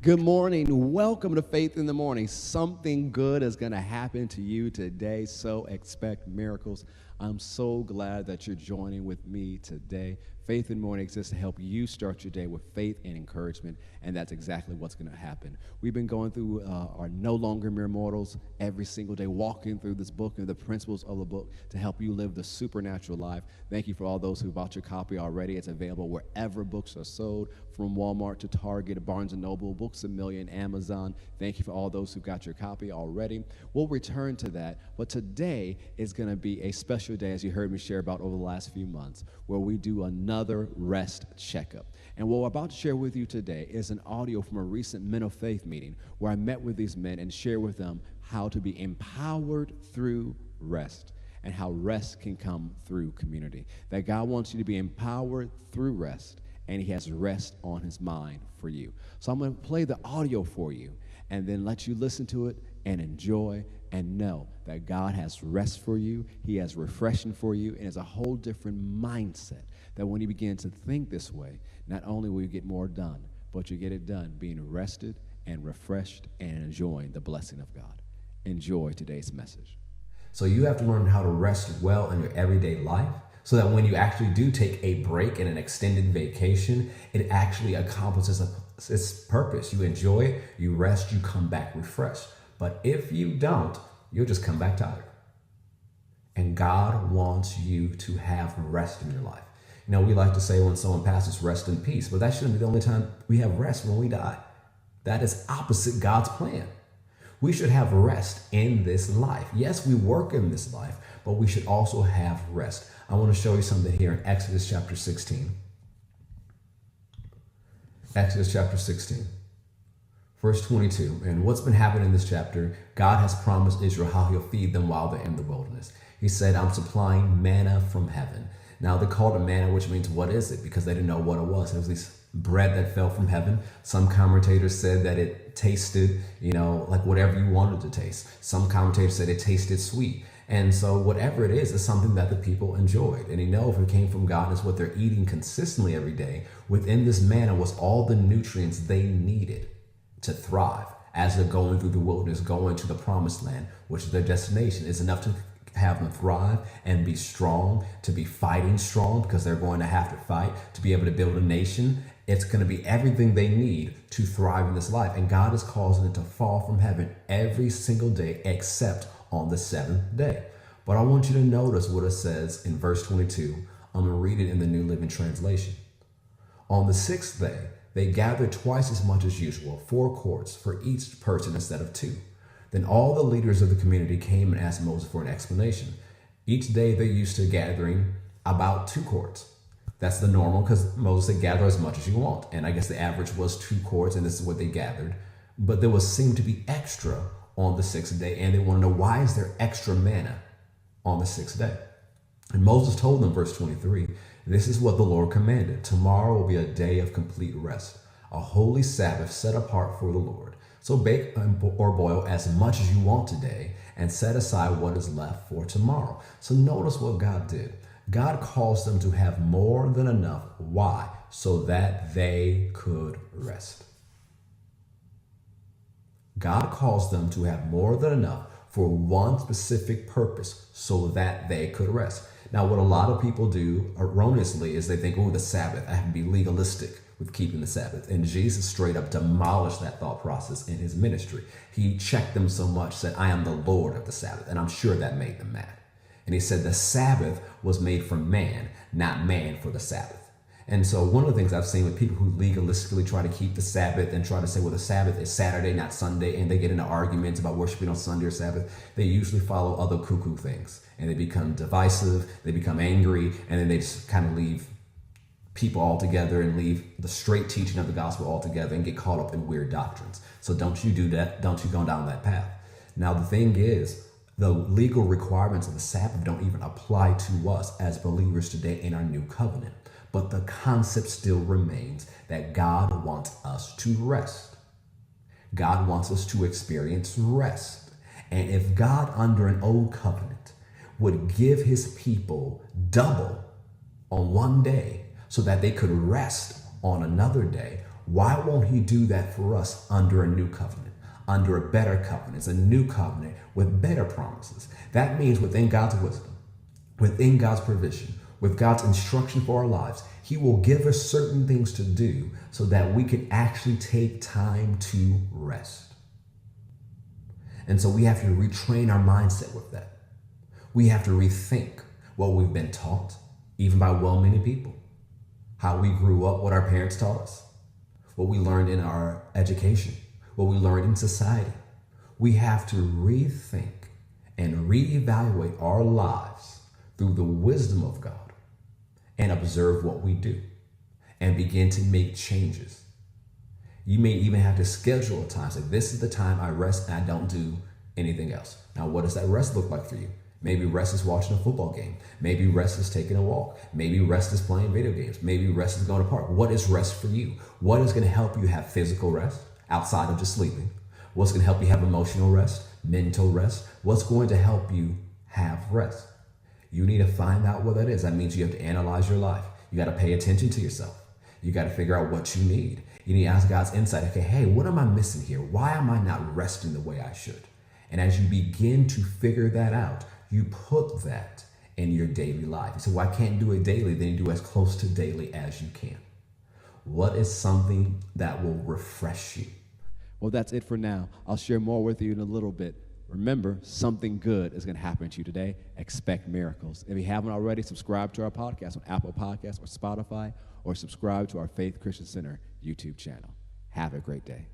Good morning. Welcome to Faith in the Morning. Something good is going to happen to you today, so expect miracles. I'm so glad that you're joining with me today. Faith in the Morning exists to help you start your day with faith and encouragement, and that's exactly what's going to happen. We've been going through our No Longer Mere Mortals every single day, walking through this book and the principles of the book to help you live the supernatural life. Thank you for all those who bought your copy already. It's available wherever books are sold, from Walmart to Target, Barnes & Noble, Books A Million, Amazon. Thank you for all those who got your copy already. We'll return to that, but today is going to be a special day, as you heard me share about over the last few months, where we do another rest checkup. And what we're about to share with you today is an audio from a recent Men of Faith meeting where I met with these men and shared with them how to be empowered through rest and how rest can come through community. That God wants you to be empowered through rest, and he has rest on his mind for you. So I'm going to play the audio for you and then let you listen to it and enjoy and know that God has rest for you, he has refreshing for you, and it's a whole different mindset that when you begin to think this way, not only will you get more done, but you get it done being rested and refreshed and enjoying the blessing of God. Enjoy today's message. So you have to learn how to rest well in your everyday life so that when you actually do take a break and an extended vacation, it actually accomplishes its purpose. You enjoy it, you rest, you come back refreshed. But if you don't, you'll just come back tired. And God wants you to have rest in your life. You know, we like to say when someone passes, rest in peace, but that shouldn't be the only time we have rest, when we die. That is opposite God's plan. We should have rest in this life. Yes, we work in this life, but we should also have rest. I want to show you something here in Exodus chapter 16. Exodus chapter 16, verse 22. And what's been happening in this chapter, God has promised Israel how he'll feed them while they're in the wilderness. He said, I'm supplying manna from heaven. Now they called it manna, which means what is it? Because they didn't know what it was. It was this bread that fell from heaven. Some commentators said that it tasted, like whatever you wanted to taste. Some commentators said it tasted sweet. And so whatever it is something that the people enjoyed. And if it came from God, it's what they're eating consistently every day. Within this manna was all the nutrients they needed to thrive as they're going through the wilderness, going to the promised land, which is their destination. It's enough to have them thrive and be strong, to be fighting strong because they're going to have to fight, to be able to build a nation. It's going to be everything they need to thrive in this life. And God is causing it to fall from heaven every single day except on the seventh day. But I want you to notice what it says in verse 22. I'm going to read it in the New Living Translation. On the sixth day, they gathered twice as much as usual, 4 quarts for each person instead of 2. Then all the leaders of the community came and asked Moses for an explanation. Each day they're used to gathering about 2 quarts. That's the normal, because Moses said gather as much as you want. And I guess the average was 2 quarts, and this is what they gathered. But there seemed to be extra on the 6th day, and they want to know, why is there extra manna on the 6th day? And Moses told them, verse 23, this is what the Lord commanded. Tomorrow will be a day of complete rest, a holy Sabbath set apart for the Lord. So bake or boil as much as you want today and set aside what is left for tomorrow. So notice what God did. God caused them to have more than enough. Why? So that they could rest. God caused them to have more than enough for one specific purpose, so that they could rest. Now, what a lot of people do erroneously is they think, the Sabbath, I have to be legalistic with keeping the Sabbath. And Jesus straight up demolished that thought process in his ministry. He checked them so much, said, I am the Lord of the Sabbath. And I'm sure that made them mad. And he said the Sabbath was made for man, not man for the Sabbath. And so one of the things I've seen with people who legalistically try to keep the Sabbath and try to say, the Sabbath is Saturday, not Sunday, and they get into arguments about worshiping on Sunday or Sabbath, they usually follow other cuckoo things. And they become divisive, they become angry, and then they just kind of leave people altogether and leave the straight teaching of the gospel altogether and get caught up in weird doctrines. So don't you do that. Don't you go down that path. Now, the thing is, the legal requirements of the Sabbath don't even apply to us as believers today in our new covenant. But the concept still remains that God wants us to rest. God wants us to experience rest. And if God under an old covenant would give his people double on one day so that they could rest on another day, Why won't he do that for us under a new covenant, under a better covenant? It's a new covenant with better promises. That means within God's wisdom, within God's provision, with God's instruction for our lives, he will give us certain things to do so that we can actually take time to rest. And so we have to retrain our mindset with that. We have to rethink what we've been taught, even by well-meaning people, how we grew up, what our parents taught us, what we learned in our education, what we learned in society. We have to rethink and reevaluate our lives through the wisdom of God and observe what we do and begin to make changes. You may even have to schedule a time. Say, this is the time I rest and I don't do anything else. Now, what does that rest look like for you? Maybe rest is watching a football game. Maybe rest is taking a walk. Maybe rest is playing video games. Maybe rest is going to the park. What is rest for you? What is going to help you have physical rest outside of just sleeping? What's going to help you have emotional rest, mental rest? What's going to help you have rest? You need to find out what that is. That means you have to analyze your life. You got to pay attention to yourself. You got to figure out what you need. You need to ask God's insight. Okay, hey, what am I missing here? Why am I not resting the way I should? And as you begin to figure that out, you put that in your daily life. You say, well, I can't do it daily. Then you do as close to daily as you can. What is something that will refresh you? Well, that's it for now. I'll share more with you in a little bit. Remember, something good is going to happen to you today. Expect miracles. If you haven't already, subscribe to our podcast on Apple Podcasts or Spotify, or subscribe to our Faith Christian Center YouTube channel. Have a great day.